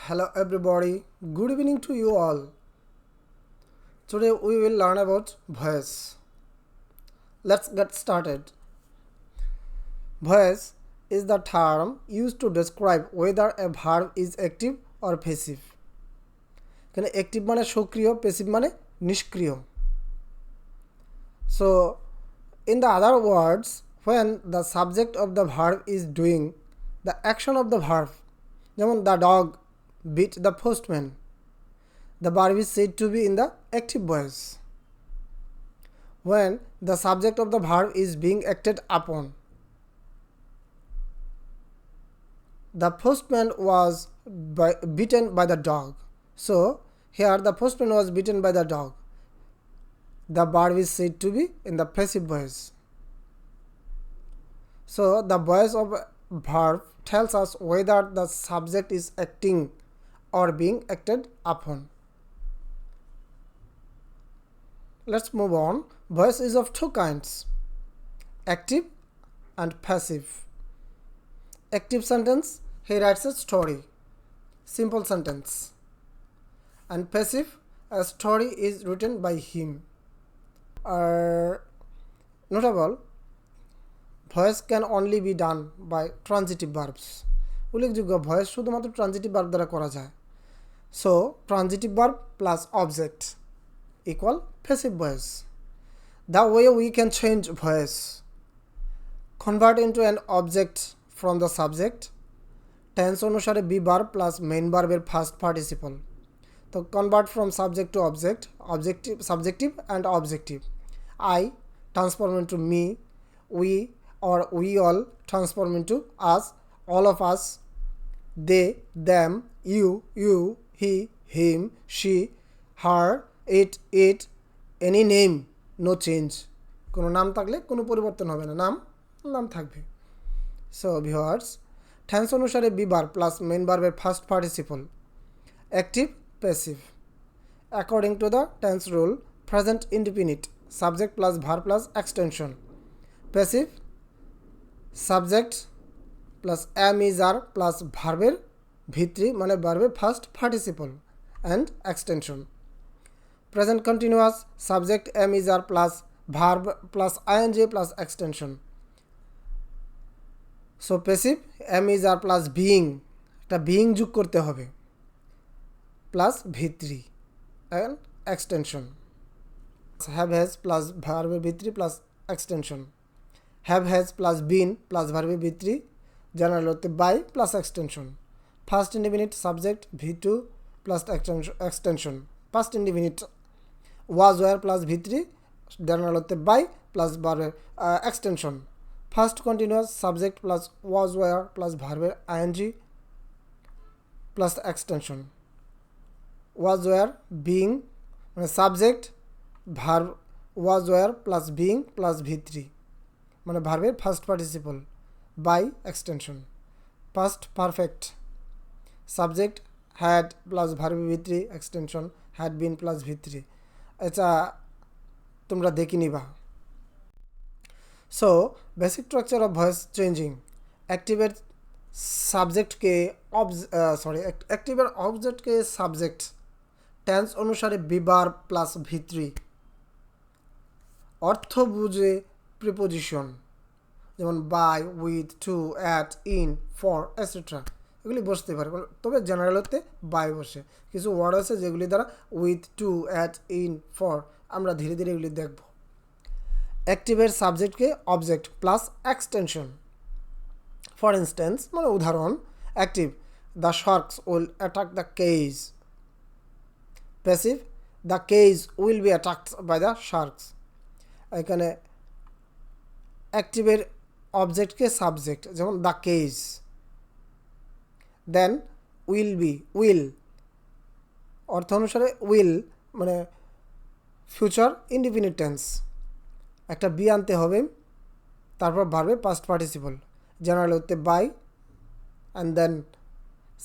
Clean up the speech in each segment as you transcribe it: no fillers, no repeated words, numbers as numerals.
Hello everybody, good evening to you all. Today we will learn about voice. Let's get started. Voice is the term used to describe whether a verb is active or passive. এখানে active মানে সক্রিয়, passive মানে নিষ্ক্রিয়. So in the other words, when the subject of the verb is doing the action of the verb, যেমন the dog beat the postman, the verb is said to be in the active voice. When the subject of the verb is being acted upon, the postman was beaten by the dog. So here the postman was beaten by the dog. The verb is said to be in the passive voice. So the voice of a verb tells us whether the subject is acting or being acted upon. Let's move on. Voice is of two kinds, active and passive. Active sentence, he writes a story, simple sentence. And passive, a story is written by him. Notable, voice can only be done by transitive verbs. উল্লেখযোগ্য voice শুধুমাত্র transitive verb দ্বারা করা যায়. So transitive verb plus object equal passive voice. The way we can change voice: convert into an object from the subject, tense অনুসারে be verb plus main verb এর first participle. তো convert from subject to object, subjective and objective. I transform into me, we or we all transform into us, all of us, they, them, you, he, him, she, her, it, any name, no change. কোনো নাম থাকলে কোনো পরিবর্তন হবে না, নাম থাকবে. So viewers, tense অনুসারে বি ভার্ব প্লাস মেইন ভার্বের first participle, active passive. According to the tense rule, present indefinite, subject plus verb plus extension. Passive, subject plus am is are plus ভার্বের ভিত্রি মানে ভার্বের first participle and extension. Present continuous, subject am is are plus verb plus ing plus extension. So passive, am is are plus being, একটা being যোগ করতে হবে, plus ভিত্রি and extension. Have has plus verb ভিত্রি plus extension. Have has plus been plus verb ভিত্রি, general হতে by plus extension. Past indefinite, subject v2 plus extension. Past indefinite, was were plus v3, general হতে by plus verb extension. Past continuous, subject plus was were plus verb ing plus extension. Was were being, মানে subject verb was were plus being plus v3 মানে ভার্বের first participle by extension. Past perfect, subject had plus verb v3 extension had been plus v3. এটা তোমরা দেখে নিবা. So basic structure of voice changing. অ্যাক্টিভের সাবজেক্টকে অ্যাক্টিভের অবজেক্টকে সাবজেক্ট, টেন্স অনুসারে বি ভার্ব প্লাস ভিত্রি, অর্থ বুঝে প্রিপোজিশন যেমন by, with, to, at, in, for etcetera এগুলি বসতে পারে, তবে জেনারেল হতে বাই বসে. কিছু ওয়ার্ড আছে যেগুলি দ্বারা with, to, at, in, for আমরা ধীরে ধীরে এগুলি দেখব. অ্যাক্টিভের সাবজেক্টকে object plus extension. For instance মানে উদাহরণ, active, the sharks will attack the cage. Passive, the cage will be attacked by the sharks. এখানে অ্যাক্টিভের অবজেক্টকে সাবজেক্ট যেমন the cage. Then will be, will অর্থ অনুসারে উইল মানে ফিউচার ইনডিফিনিট টেন্স, একটা বি আনতে হবে, তারপর ভার্বে পাস্ট পার্টিসিপল, জেনারেল হতে বাই অ্যান্ড দেন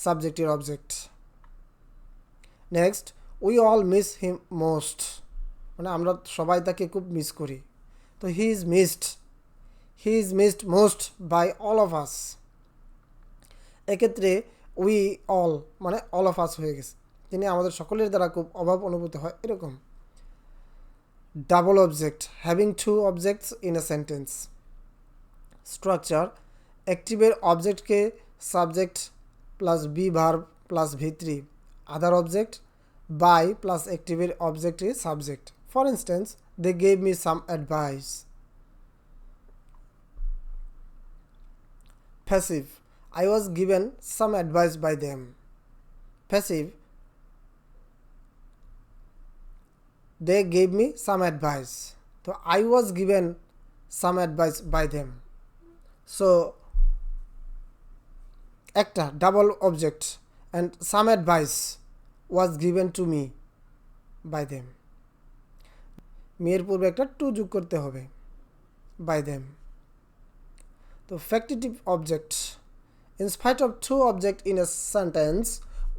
সাবজেক্টের object. Next, we all miss him most মানে আমরা সবাই তাকে খুব মিস করি. তো he is missed most by all of us. এক্ষেত্রে উই অল মানে অল অফ আস হয়ে গেছে, তিনি আমাদের সকলের দ্বারা খুব অভাব অনুভূত হয় এরকম। Double object, having two objects in a sentence. Structure, অ্যাক্টিভের অবজেক্টকে subject plus be verb plus V3, other object by plus অ্যাক্টিভের অবজেক্টে subject. For instance, they gave me some advice. Passive, I was given some advice by them. Passive, they gave me some advice. So I was given some advice by them. So একটা double object and some advice was given to me by them. মেয়ের পূর্বে একটা two যোগ করতে হবে, by them. তো factitive object, in spite of two objects in a sentence,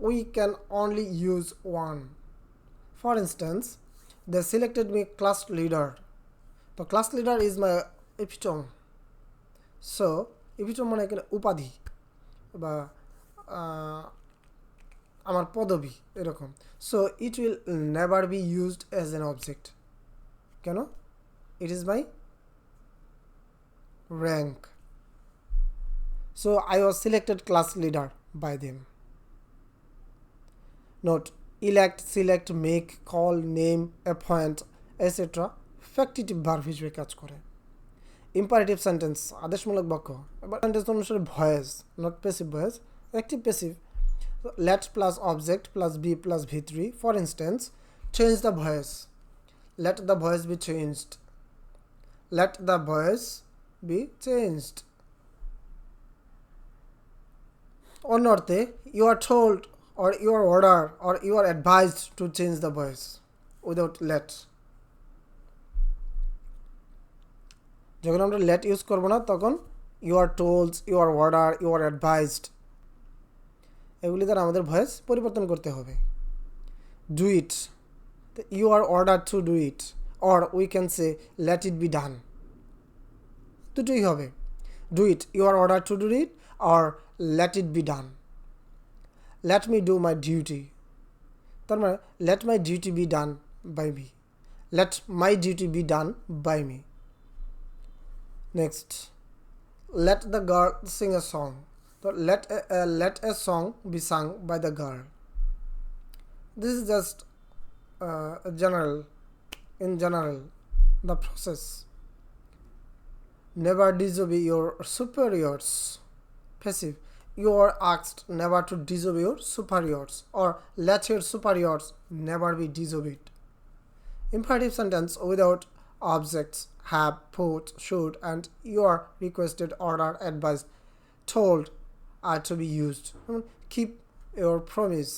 we can only use one. For instance, they selected me class leader. The class leader is my epitome. So epitome মানে এখানে উপাধি বা আমার পদবি এরকম। So it will never be used as an object. কেন? It is my rank. So I was selected class leader by them. Note, elect, select, make, call, name, appoint, etc. Factitive verb হিসেবে কাজ করে। Imperative sentence, আদেশমূলক বাক্য। এবার sentence অনুসারে voice, not passive voice, active passive. Let plus object plus be plus V3. For instance, change the voice, let the voice be changed, let the voice be changed. অন্য অর্থে, you are told or you are ordered or you are advised to change the voice without let. যখন আমরা let use করব না তখন you are told, you are ordered, you are advised এগুলি দ্বারা আমাদের ভয়েস পরিবর্তন করতে হবে। do it, you are ordered to do it, or we can say let it be done, দুটোই হবে। do it, you are ordered to do it, or let it be done. Let me do my duty, তার মানে let my duty be done by me, let my duty be done by me. Next, let the girl sing a song. So let a song be sung by the girl. This is just in general the process. Never disobey your superiors. Passive, you are asked never to disobey your superiors, or let your superiors never be disobeyed. Imperative sentence without objects have, put, should, and you are requested, ordered, advised, told are to be used. Keep your promise.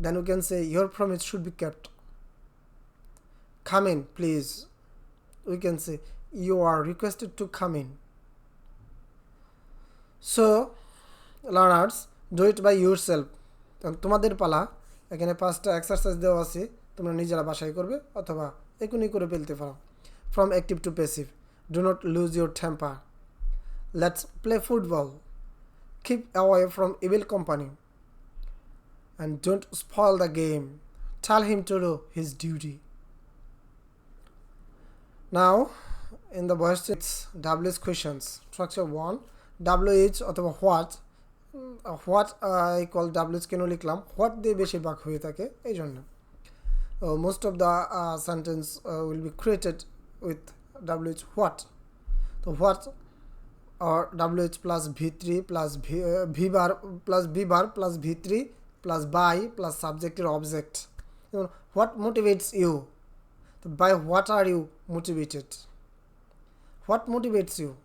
Then we can say your promise should be kept. Come in, please. We can say you are requested to come in. So learners, do it by yourself. তোমাদের পালা, এখানে 5টা exercise দেওয়া আছে, তোমরা নিজেরা বাসায় করবে অথবা এখনই করে ফেলতে পারো। From active to passive, do not lose your temper, let's play football, keep away from evil company, and don't spoil the game, tell him to do his duty. Now in the voice ডাব্লিউএস questions. Structure 1, WH অথবা what. What equal ডাব্লিউএস কেন লিখলাম? What দিয়ে বেশিরভাগ হয়ে থাকে এই জন্য। Most of the sentence will be created with WH what. তো what or WH plus V3 plus V bar plus B bar plus V3 plus by plus subject or object. What motivates you? So by what are you motivated? What motivates you?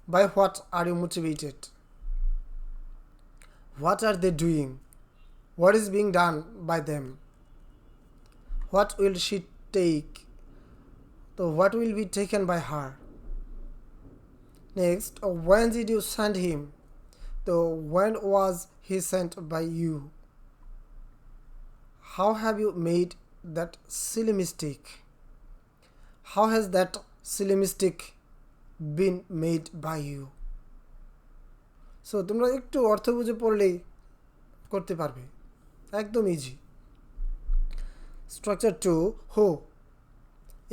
By what are you motivated? What are they doing? What is being done by them? What will she take? So what will be taken by her? Next, when did you send him? So when was he sent by you? How have you made that silly mistake? How has that silly mistake been made by you? So তোমরা একটু অর্থ বুঝে পড়লেই করতে পারবে, একদম easy. Structure 2, who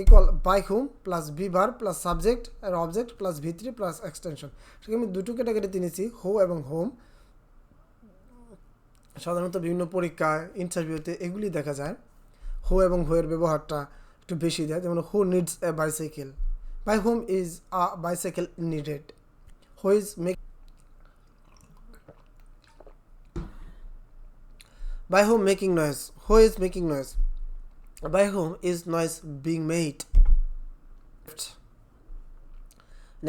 equal by whom plus be verb plus subject or object plus V3 plus extension. সেখানে আমি দুটো ক্যাটাগরিতে নিয়েছি, হো এবং হোম। সাধারণত বিভিন্ন পরীক্ষায়, ইন্টারভিউতে এগুলি দেখা যায়। হো এবং হো এর ব্যবহারটা একটু বেশি দেয়, যেমন who needs a bicycle, by whom is a bicycle needed, who is by whom making noise, who is making noise, by whom is noise being made.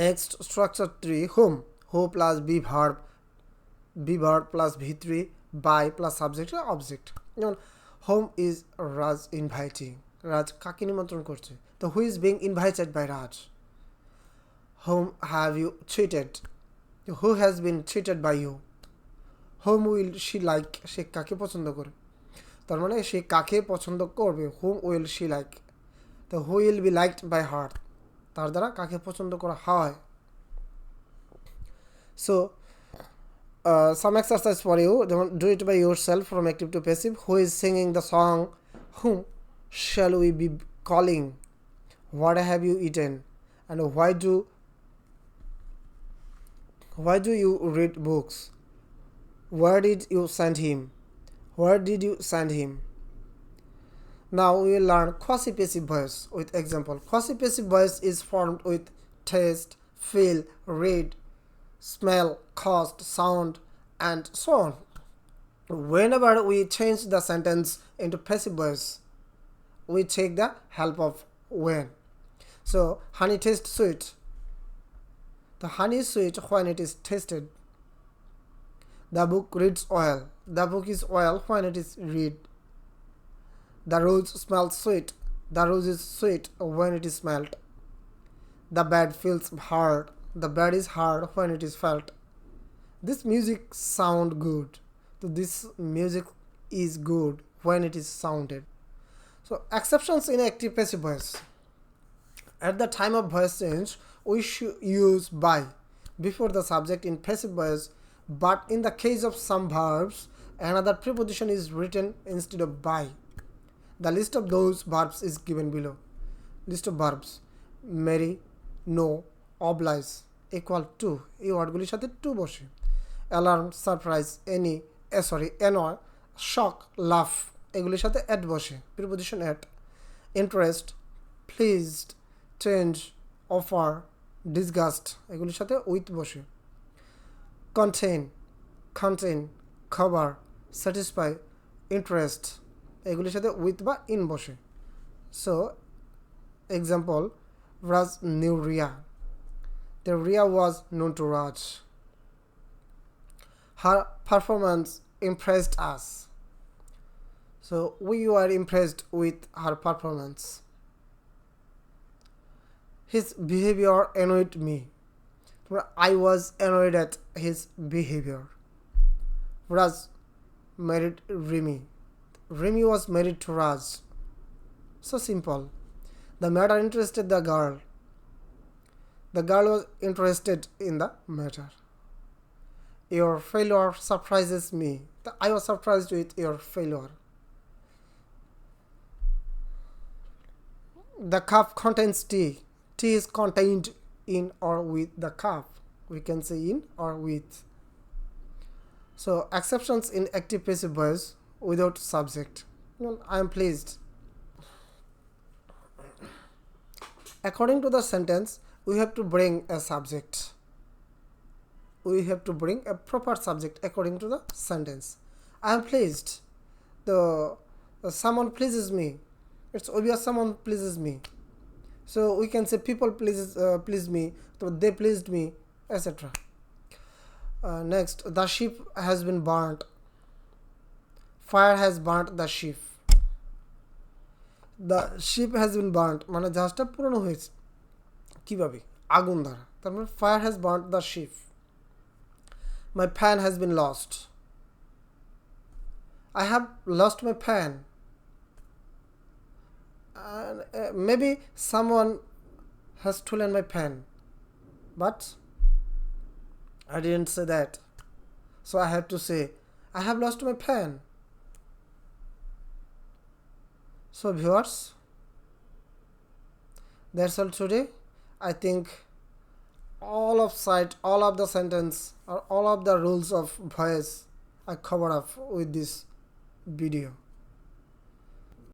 Next, structure 3, whom, who plus b verb plus V3 by plus subject or object. যেমন whom is Raj inviting, রাজ কাকে নিমন্ত্রণ করছে, তো who is being invited by Raj. Whom have you cheated, who has been cheated by you. Whom will she like, সে কাকে পছন্দ করে, তার মানে সে কাকে পছন্দ করবে, হোম উইল শি লাইক, তো who will be liked by her, তার দ্বারা কাকে পছন্দ করা হয়। So some exercise for you, যেমন do it by yourself from active to passive, who is singing the song, whom shall we be calling, what have you eaten, and why do you read books, where did you send him, where did you send him. Now we will learn quasi-passive voice with example. Quasi-passive voice is formed with taste, feel, read, smell, cost, sound, and so on. Whenever we change the sentence into passive voice, we take the help of when. So honey tastes sweet, the honey is sweet when it is tasted. The book reads well, the book is well when it is read. The rose smells sweet, the rose is sweet when it is smelt. The bed feels hard, the bed is hard when it is felt. This music sound good, so this music is good when it is sounded. So exceptions in active passive voice. At the time of voice change, we should use by before the subject in passive voice, but in the case of some verbs, another preposition is written instead of by. The list of those verbs is given below. List of verbs: marry, know, oblige, equal to, এই ওয়ার্ডগুলির সাথে two বসে। Alarm, surprise, annoy, শক, লাফ, এগুলির সাথে at বসে, preposition at. Interest, pleased, change, offer, disgust, এগুলির সাথে with বসে। কন্টেইন, খবর, স্যাটিসফাই, ইন্টারেস্ট, এগুলির সাথে উইথ বা ইন বসে। So example, Raj new Riya, the Ria was known to Raj. Her performance impressed us, so we were impressed with her performance. His behavior annoyed me, I was annoyed at his behavior. Raj married Remy was married to Raj. So simple. The matter interested the girl was interested in the matter. Your failure surprises me, I was surprised with your failure. The cup contains tea is contained in or with the cup, we can say in or with. So exceptions in active passive voice without subject. I am pleased. According to the sentence, we have to bring a subject. We have to bring a proper subject according to the sentence. I am pleased. Someone pleases me. It's obvious someone pleases me. So we can say people please me, so they pleased me, etc. Next, the ship has been burnt. Fire has burnt the ship. The ship has been burnt মানে জাহাজটা পুরনো হয়েছে কিভাবে, আগুন দ্বারা, তারপর fire has burned the ship. My fan has been lost, I have lost my pen. Maybe someone has stolen my pen, but I didn't say that. So I have to say, I have lost my pen. So viewers, that's all today. I think all of the sentence or all of the rules of voice I cover up with this video.